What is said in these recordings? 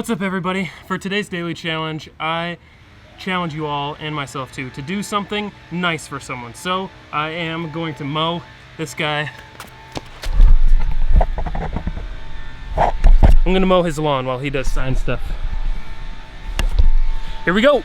What's up, everybody? For today's daily challenge, I challenge you all, and myself too, to do something nice for someone. So I am going to mow this guy. I'm gonna mow his lawn while he does sign stuff. Here we go!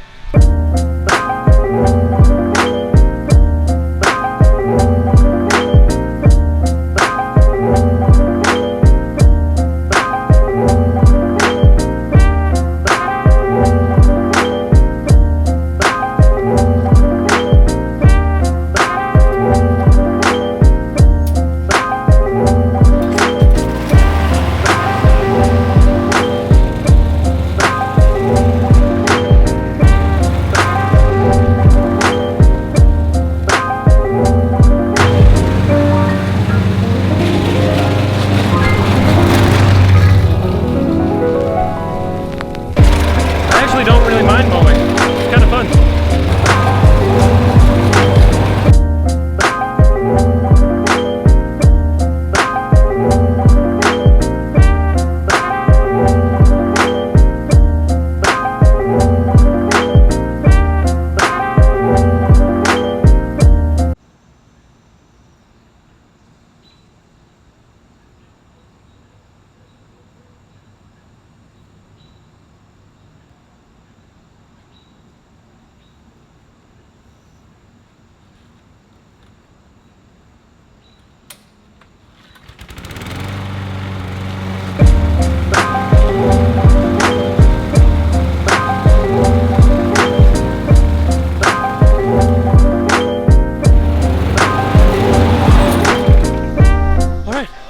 Don't really mind mowing. It's kind of fun.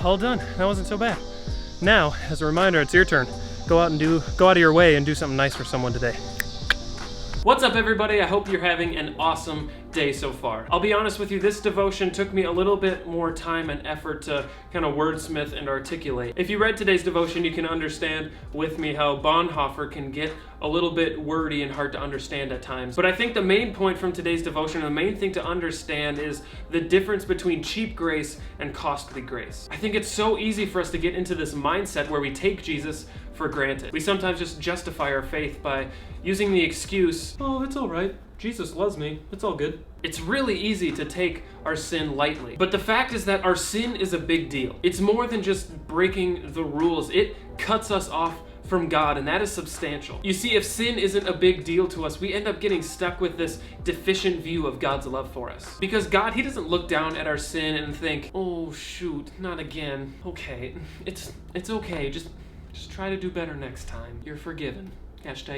All done. That wasn't so bad. Now, as a reminder, it's your turn. Go out of your way and do something nice for someone today. What's up, everybody? I hope you're having an awesome day so far. I'll be honest with you, this devotion took me a little bit more time and effort to kind of wordsmith and articulate. If you read today's devotion, you can understand with me how Bonhoeffer can get a little bit wordy and hard to understand at times. But I think the main point from today's devotion, the main thing to understand, is the difference between cheap grace and costly grace. I think it's so easy for us to get into this mindset where we take Jesus for granted. We sometimes just justify our faith by using the excuse, oh, it's all right. Jesus loves me. It's all good. It's really easy to take our sin lightly. But the fact is that our sin is a big deal. It's more than just breaking the rules. It cuts us off from God, and that is substantial. You see, if sin isn't a big deal to us, we end up getting stuck with this deficient view of God's love for us. Because God, He doesn't look down at our sin and think, oh shoot, not again. Okay, it's okay. Just try to do better next time. You're forgiven.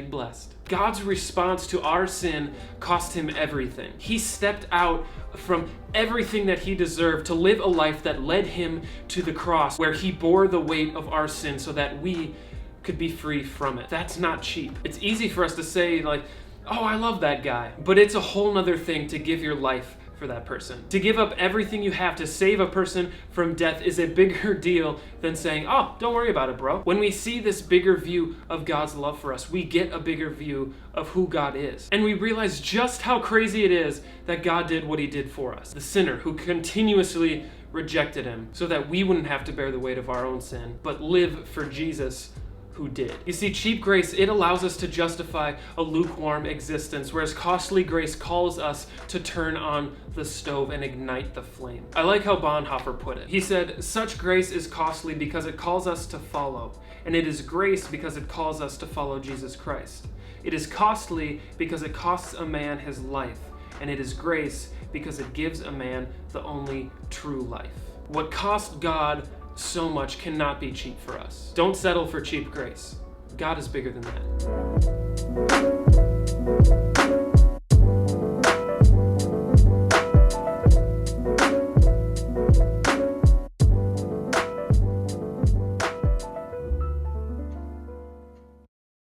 #blessed. God's response to our sin cost Him everything. He stepped out from everything that He deserved to live a life that led Him to the cross, where He bore the weight of our sin so that we could be free from it. That's not cheap. It's easy for us to say, like, oh, I love that guy. But it's a whole nother thing to give your life for that person. To give up everything you have to save a person from death is a bigger deal than saying, oh, don't worry about it, bro. When we see this bigger view of God's love for us, we get a bigger view of who God is. And we realize just how crazy it is that God did what He did for us. The sinner who continuously rejected Him so that we wouldn't have to bear the weight of our own sin, but live for Jesus, who did. You see, cheap grace, it allows us to justify a lukewarm existence, whereas costly grace calls us to turn on the stove and ignite the flame. I like how Bonhoeffer put it. He said, such grace is costly because it calls us to follow, and it is grace because it calls us to follow Jesus Christ. It is costly because it costs a man his life, and it is grace because it gives a man the only true life. What cost God so much cannot be cheap for us. Don't settle for cheap grace. God is bigger than that.